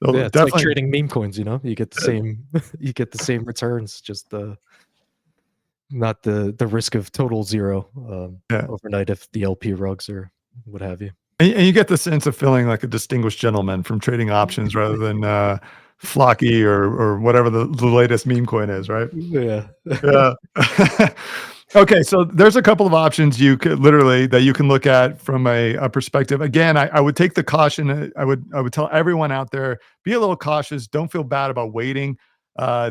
Speaker 1: So
Speaker 3: yeah, it's like trading meme coins. You get the same, you get the same returns, just not the risk of total zero overnight if the LP rugs or what have you.
Speaker 1: And you get the sense of feeling like a distinguished gentleman from trading options rather than Flocky or whatever the latest meme coin is, right?
Speaker 3: Yeah.
Speaker 1: Yeah. Okay, so there's a couple of options you could that you can look at from a perspective. Again, I would take the caution. I would tell everyone out there, be a little cautious. Don't feel bad about waiting.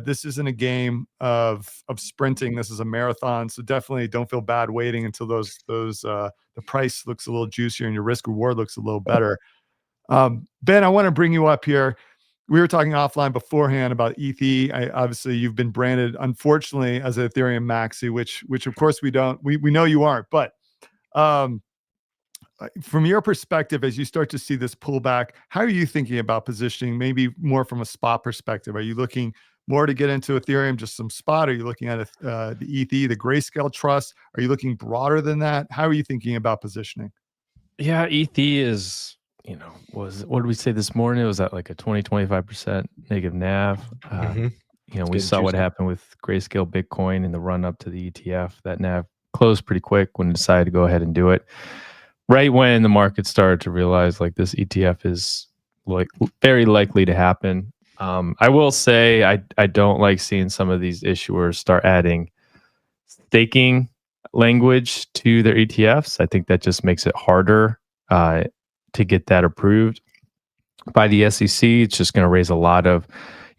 Speaker 1: This isn't a game of sprinting. This is a marathon. So definitely don't feel bad waiting until the price looks a little juicier and your risk reward looks a little better. Ben, I want to bring you up here. We were talking offline beforehand about ETH. Obviously, you've been branded, unfortunately, as an Ethereum maxi, which of course we know you aren't. But from your perspective, as you start to see this pullback, how are you thinking about positioning? Maybe more from a spot perspective. Are you looking more to get into Ethereum, just some spot? Are you looking at the ETH, the Grayscale Trust? Are you looking broader than that? How are you thinking about positioning?
Speaker 2: Yeah, ETH is, what did we say this morning? It was at like a 20-25% negative NAV. We saw what happened with Grayscale Bitcoin in the run up to the ETF. That NAV closed pretty quick when it decided to go ahead and do it. Right when the market started to realize like this ETF is like very likely to happen. I will say I don't like seeing some of these issuers start adding staking language to their ETFs. I think that just makes it harder to get that approved by the SEC. It's just going to raise a lot of,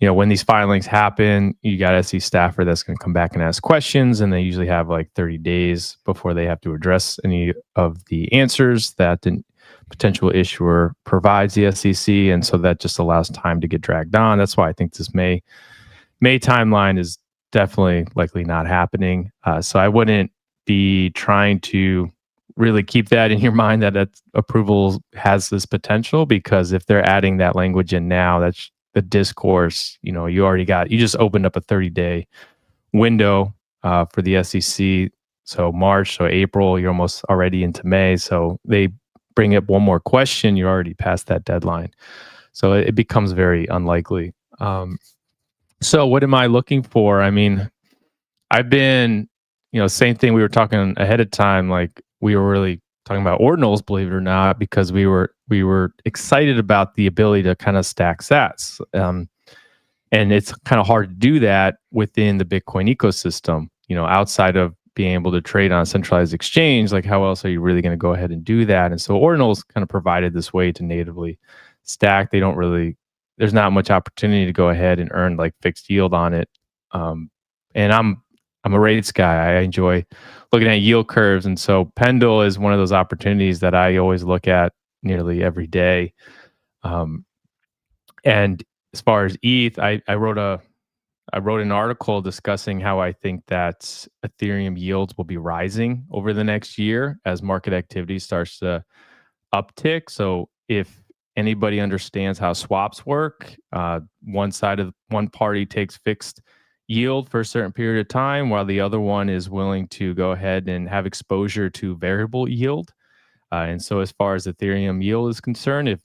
Speaker 2: when these filings happen, you got SEC staffer that's going to come back and ask questions, and they usually have like 30 days before they have to address any of the answers that the potential issuer provides the SEC, and so that just allows time to get dragged on. That's why I think this May timeline is definitely likely not happening. So I wouldn't be trying to really keep that in your mind that approval has this potential, because if they're adding that language in now, that's the discourse. You just opened up a 30-day window for the SEC. So March, so April, you're almost already into May. So they bring up one more question, you're already past that deadline. So it becomes very unlikely. So what am I looking for? I mean, I've been, same thing we were talking ahead of time, like we were really talking about ordinals, believe it or not, because we were excited about the ability to kind of stack sats. And it's kind of hard to do that within the Bitcoin ecosystem, outside of being able to trade on a centralized exchange. Like, how else are you really going to go ahead and do that? And so ordinals kind of provided this way to natively stack. There's not much opportunity to go ahead and earn like fixed yield on it. And I'm a rates guy. I enjoy looking at yield curves. And so Pendle is one of those opportunities that I always look at nearly every day. And as far as ETH, I wrote an article discussing how I think that Ethereum yields will be rising over the next year as market activity starts to uptick. So if anybody understands how swaps work, one party takes fixed yield for a certain period of time, while the other one is willing to go ahead and have exposure to variable yield. And so as far as Ethereum yield is concerned, if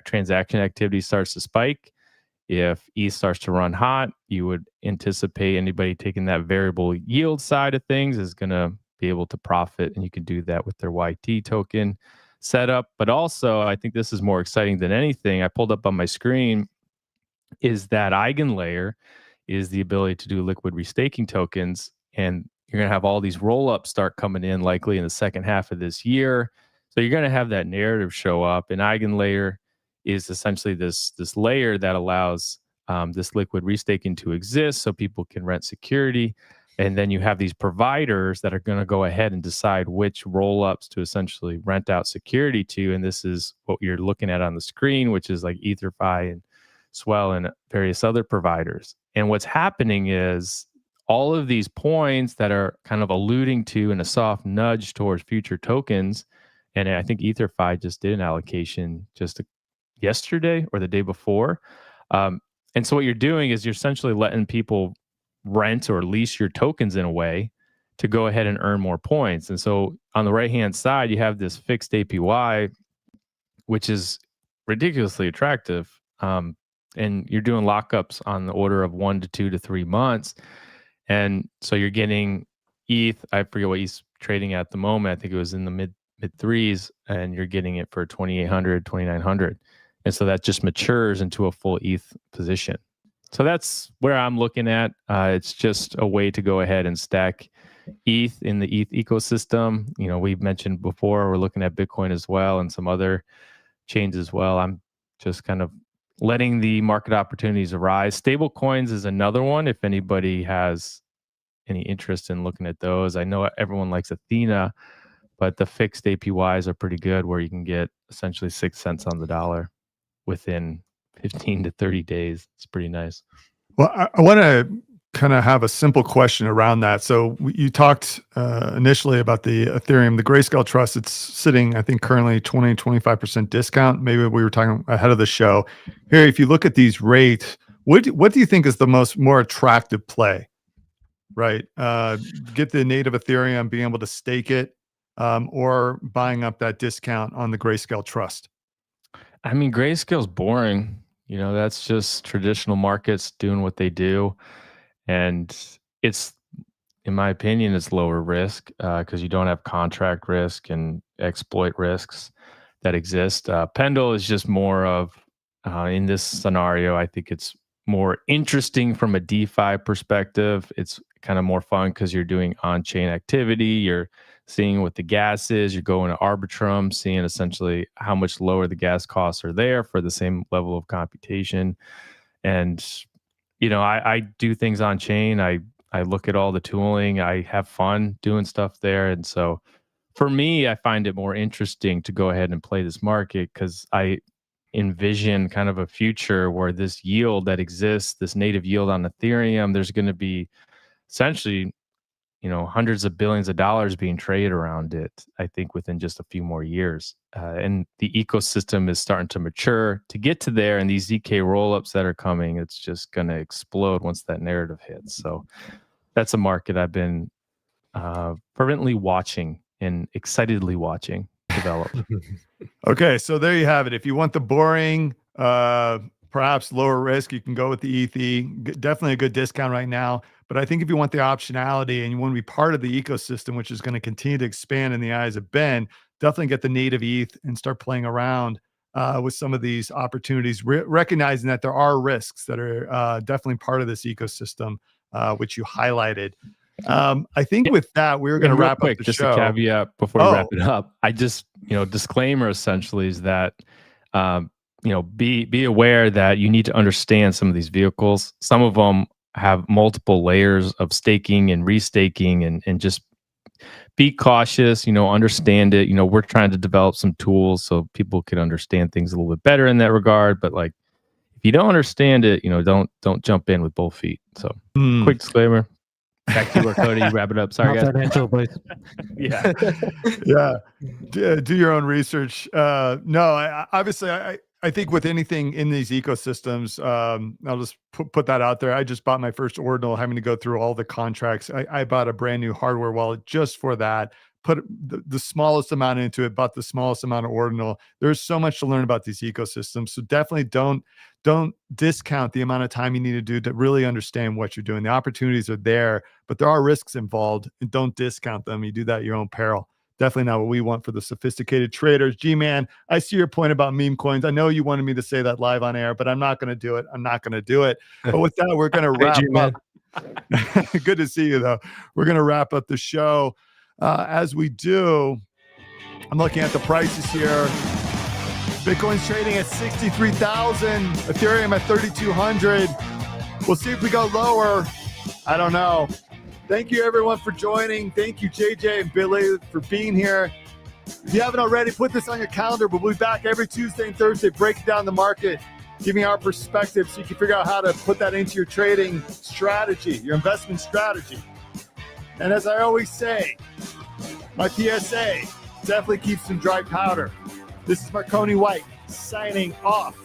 Speaker 2: transaction activity starts to spike, if ETH starts to run hot, you would anticipate anybody taking that variable yield side of things is going to be able to profit, and you can do that with their YT token setup. But also, I think this is more exciting than anything. I pulled up on my screen is that eigenlayer is the ability to do liquid restaking tokens, and you're going to have all these roll-ups start coming in likely in the second half of this year. So you're going to have that narrative show up, and eigenlayer is essentially this layer that allows this liquid restaking to exist so people can rent security. And then you have these providers that are going to go ahead and decide which roll-ups to essentially rent out security to. And this is what you're looking at on the screen, which is like EtherFi and Swell and various other providers. And what's happening is all of these points that are kind of alluding to in a soft nudge towards future tokens. And I think EtherFi just did an allocation just yesterday or the day before. And so what you're doing is you're essentially letting people rent or lease your tokens in a way to go ahead and earn more points. And so on the right-hand side, you have this fixed APY, which is ridiculously attractive. And you're doing lockups on the order of 1 to 2 to 3 months. And so you're getting ETH, I forget what he's trading at the moment. I think it was in the mid threes, and you're getting it for 2,800, 2,900. And so that just matures into a full ETH position. So that's where I'm looking at. It's just a way to go ahead and stack ETH in the ETH ecosystem. We've mentioned before, we're looking at Bitcoin as well and some other chains as well. I'm just kind of letting the market opportunities arise. Stable coins is another one. If anybody has any interest in looking at those, I know everyone likes Athena, but the fixed APYs are pretty good, where you can get essentially 6 cents on the dollar within 15 to 30 days. It's pretty nice.
Speaker 1: Well, I want to kind of have a simple question around that. So you talked initially about the Ethereum, the Grayscale Trust. It's sitting, I think, currently 20, 25% discount. Maybe we were talking ahead of the show. Here, if you look at these rates, what do you think is the more attractive play? Right? Get the native Ethereum, being able to stake it, or buying up that discount on the Grayscale Trust?
Speaker 2: I mean, Grayscale's boring. That's just traditional markets doing what they do. And it's, in my opinion, it's lower risk because you don't have contract risk and exploit risks that exist. Pendle is just more of in this scenario, I think it's more interesting from a DeFi perspective. It's kind of more fun because you're doing on-chain activity. You're seeing what the gas is. You're going to Arbitrum, seeing essentially how much lower the gas costs are there for the same level of computation. And I do things on chain. I look at all the tooling. I have fun doing stuff there. And so for me, I find it more interesting to go ahead and play this market because I envision kind of a future where this yield that exists, this native yield on Ethereum, there's going to be essentially, hundreds of billions of dollars being traded around it, I think within just a few more years. And the ecosystem is starting to mature to get to there. And these ZK rollups that are coming, it's just going to explode once that narrative hits. So that's a market I've been fervently watching and excitedly watching develop.
Speaker 1: Okay, so there you have it. If you want the boring, perhaps lower risk, you can go with the ETH. Definitely a good discount right now. But I think if you want the optionality and you want to be part of the ecosystem, which is going to continue to expand in the eyes of Ben, definitely get the native ETH and start playing around with some of these opportunities, recognizing that there are risks that are definitely part of this ecosystem, which you highlighted. I think with that, we're going to wrap up the
Speaker 2: just
Speaker 1: show.
Speaker 2: A caveat before we wrap it up. I just, disclaimer essentially is that, be aware that you need to understand some of these vehicles. Some of them have multiple layers of staking and restaking and just be cautious, understand it. We're trying to develop some tools so people can understand things a little bit better in that regard. But like, if you don't understand it, don't jump in with both feet. So quick disclaimer. Back to you, Cody. Wrap it up. Sorry, guys.
Speaker 3: Financial advice.
Speaker 2: Yeah.
Speaker 1: Yeah. Do your own research. No, obviously, I think with anything in these ecosystems, I'll just put that out there. I just bought my first ordinal, having to go through all the contracts. I bought a brand new hardware wallet just for that. Put the smallest amount into it, bought the smallest amount of ordinal. There's so much to learn about these ecosystems. So definitely don't discount the amount of time you need to do to really understand what you're doing. The opportunities are there, but there are risks involved, and don't discount them. You do that at your own peril. Definitely not what we want for the sophisticated traders. G-Man, I see your point about meme coins. I know you wanted me to say that live on air, but I'm not going to do it. But with that, we're going to wrap up. Good to see you, though. We're going to wrap up the show. As we do, I'm looking at the prices here. Bitcoin's trading at 63,000. Ethereum at 3,200. We'll see if we go lower. I don't know. Thank you, everyone, for joining. Thank you, JJ and Billy, for being here. If you haven't already, put this on your calendar. We'll be back every Tuesday and Thursday, breaking down the market, giving our perspective so you can figure out how to put that into your trading strategy, your investment strategy. And as I always say, my PSA, definitely keep some dry powder. This is Marconi White signing off.